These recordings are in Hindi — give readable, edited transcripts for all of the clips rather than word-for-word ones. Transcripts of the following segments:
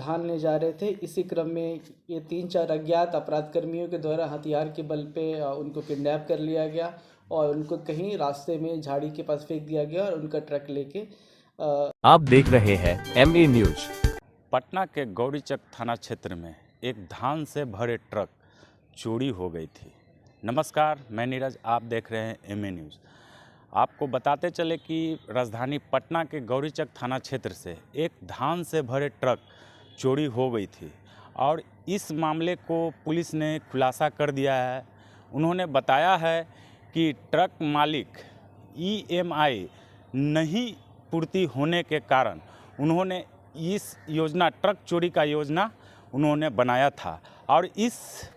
धान ले जा रहे थे। इसी क्रम में ये 3-4 अज्ञात अपराध कर्मियों के द्वारा हथियार के बल पे उनको किडनैप कर लिया गया और उनको कहीं रास्ते में झाड़ी के पास फेंक दिया गया और उनका ट्रक लेके आप देख रहे हैं MA न्यूज। पटना के गौरीचक थाना क्षेत्र में एक धान से भरे ट्रक चोरी हो गई थी। नमस्कार, मैं नीरज, आप देख रहे हैं MA न्यूज़। आपको बताते चले कि राजधानी पटना के गौरीचक थाना क्षेत्र से एक धान से भरे ट्रक चोरी हो गई थी और इस मामले को पुलिस ने खुलासा कर दिया है। उन्होंने बताया है कि ट्रक मालिक EMI नहीं पूर्ति होने के कारण उन्होंने इस योजना ट्रक चोरी का योजना उन्होंने बनाया था और इस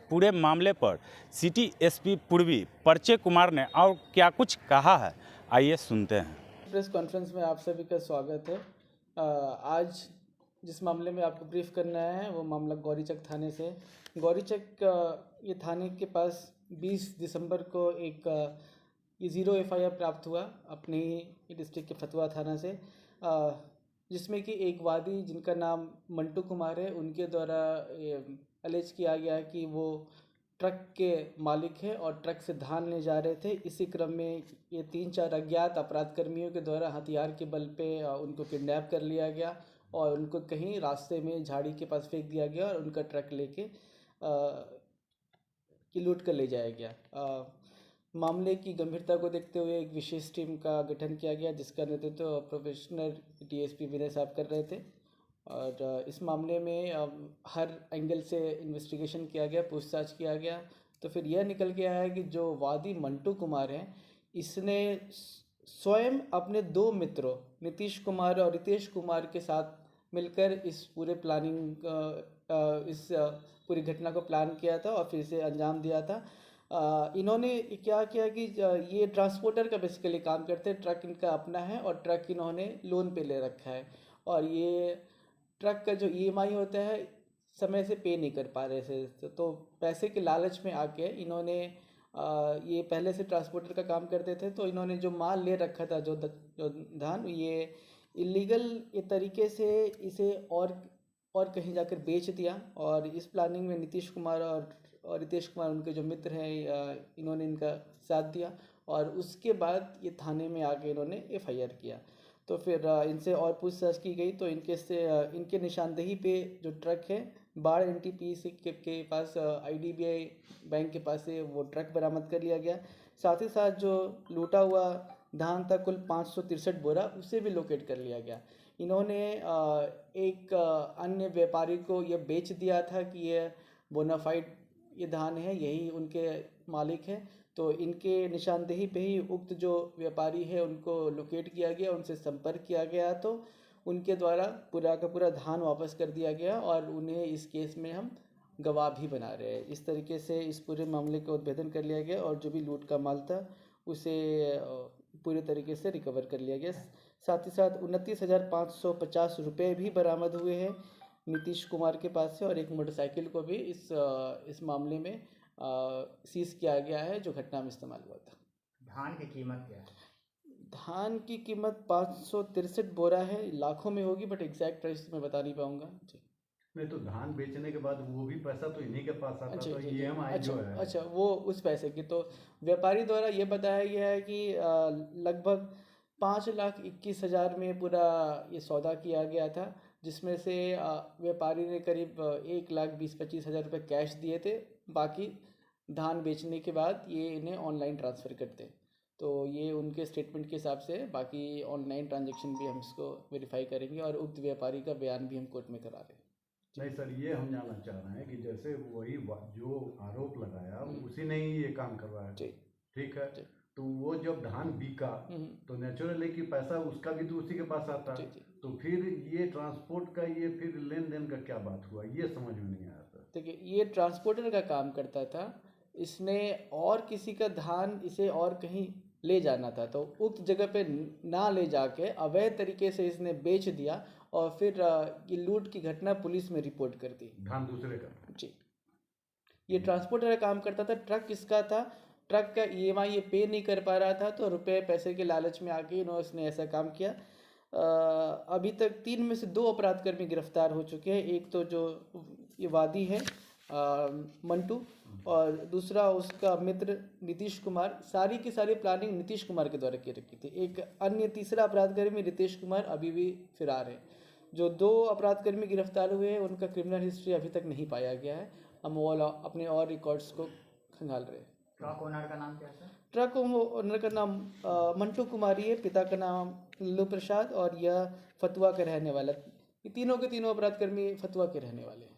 पूरे मामले पर सिटी SP पूर्वी परिचय कुमार ने और क्या कुछ कहा है, आइए सुनते हैं। प्रेस कॉन्फ्रेंस में आप सभी का स्वागत है। आज जिस मामले में आपको ब्रीफ करना है वो मामला गौरीचक थाने से। गौरीचक ये थाने के पास 20 दिसंबर को एक 0 FIR प्राप्त हुआ अपने ही डिस्ट्रिक्ट के फतवा थाना से, जिसमें कि एक वादी जिनका नाम मंटू कुमार है, उनके द्वारा अलेज किया गया है कि वो ट्रक के मालिक हैं और ट्रक से धान ले जा रहे थे। इसी क्रम में ये 3-4 अज्ञात अपराध कर्मियों के द्वारा हथियार के बल पे उनको किडनैप कर लिया गया और उनको कहीं रास्ते में झाड़ी के पास फेंक दिया गया और उनका ट्रक लेके लूट कर ले जाया गया। मामले की गंभीरता को देखते हुए एक विशेष टीम का गठन किया गया, जिसका नेतृत्व प्रोफेशनल DSP विनय साहब कर रहे थे और इस मामले में हर एंगल से इन्वेस्टिगेशन किया गया, पूछताछ किया गया। तो फिर यह निकल के आया कि जो वादी मंटू कुमार हैं, इसने स्वयं अपने 2 मित्रों नीतीश कुमार और रितेश कुमार के साथ मिलकर इस पूरे इस पूरी घटना को प्लान किया था और फिर इसे अंजाम दिया था। इन्होंने क्या किया कि ये ट्रांसपोर्टर का बेसिकली काम करते हैं, ट्रक इनका अपना है और ट्रक इन्होंने लोन पे ले रखा है और ये ट्रक का जो EMI होता है समय से पे नहीं कर पा रहे थे, तो पैसे के लालच में आके इन्होंने ये पहले से ट्रांसपोर्टर का काम करते थे, तो इन्होंने जो माल ले रखा था जो धान, ये इलीगल तरीके से इसे और कहीं जाकर बेच दिया और इस प्लानिंग में नीतीश कुमार और रितेश कुमार, उनके जो मित्र हैं, इन्होंने इनका साथ दिया और उसके बाद ये थाने में आके इन्होंने FIR किया। तो फिर इनसे और पूछताछ की गई तो इनके निशानदेही पे जो ट्रक है बाढ़ NTPC के पास IDBI बैंक के पास से वो ट्रक बरामद कर लिया गया। साथ ही साथ जो लूटा हुआ धान था कुल 563 बोरा, उसे भी लोकेट कर लिया गया। इन्होंने एक अन्य व्यापारी को ये बेच दिया था कि ये बोनाफाइड ये धान है, यही उनके मालिक हैं। तो इनके निशानदेही पे ही उक्त जो व्यापारी है उनको लोकेट किया गया, उनसे संपर्क किया गया, तो उनके द्वारा पूरा का पूरा धान वापस कर दिया गया और उन्हें इस केस में हम गवाह भी बना रहे हैं। इस तरीके से इस पूरे मामले का उद्भेदन कर लिया गया और जो भी लूट का माल था उसे पूरे तरीके से रिकवर कर लिया गया। साथ ही साथ 29,550 रुपये भी बरामद हुए हैं नीतीश कुमार के पास से और एक मोटरसाइकिल को भी इस मामले में सीज किया गया है जो घटना में इस्तेमाल हुआ था। धान की कीमत क्या है? धान की कीमत 563 बोरा है, लाखों में होगी, बट एग्जैक्ट प्राइस मैं बता नहीं पाऊंगा जी। नहीं तो धान बेचने के बाद वो भी पैसा तो इन्हीं के पास आता, तो EMI जो है अच्छा, वो उस पैसे की तो व्यापारी द्वारा ये बताया गया है कि लगभग 5,21,000 में पूरा ये सौदा किया गया था, जिसमें से व्यापारी ने करीब 1,20,25,000 रुपये कैश दिए थे। बाकी धान बेचने के बाद ये इन्हें ऑनलाइन ट्रांसफ़र करते, तो ये उनके स्टेटमेंट के हिसाब से। बाकी ऑनलाइन ट्रांजैक्शन भी हम इसको वेरीफाई करेंगे और उक्त व्यापारी का बयान भी हम कोर्ट में करा रहे हैं। नहीं सर, ये हम जानना चाह रहे हैं कि जैसे वही जो आरोप लगाया उसी ने ही ये काम करवाया, ठीक है, तो वो जब धान बिका तो नेचुरली कि पैसा उसका भी तो उसी के पास आता, तो फिर ये ट्रांसपोर्ट का ये फिर लेन देन का क्या बात हुआ, ये समझ में नहीं आया सर। देखिए, ये ट्रांसपोर्टर का काम करता था, इसने और किसी का धान इसे और कहीं ले जाना था, तो उक्त जगह पे ना ले जाके अवैध तरीके से इसने बेच दिया और फिर ये लूट की घटना पुलिस में रिपोर्ट कर दी। धान दूसरे का जी, ये ट्रांसपोर्टर का काम करता था, ट्रक किसका था, ट्रक का EMI ये पे नहीं कर पा रहा था, तो रुपए पैसे के लालच में आके इन्होंने ऐसा काम किया। अभी तक 3 में से 2 अपराधकर्मी गिरफ्तार हो चुके हैं। एक तो जो ये वादी है मंटू, और दूसरा उसका मित्र नीतीश कुमार। सारी की सारी प्लानिंग नीतीश कुमार के द्वारा की रखी थी। एक अन्य तीसरा अपराधकर्मी रितेश कुमार अभी भी फरार है। जो 2 अपराधकर्मी गिरफ्तार हुए हैं उनका क्रिमिनल हिस्ट्री अभी तक नहीं पाया गया है। हम वो अपने और रिकॉर्ड्स को खंगाल रहे हैं। ट्रक ओनर का नाम क्या है सर? ट्रक ओनर का नाम मंटू कुमारी है, पिता का नाम लल्लू प्रसाद, और यह फतुआ के रहने वाला। ये तीनों के तीनों अपराधकर्मी फतुआ के रहने वाले हैं।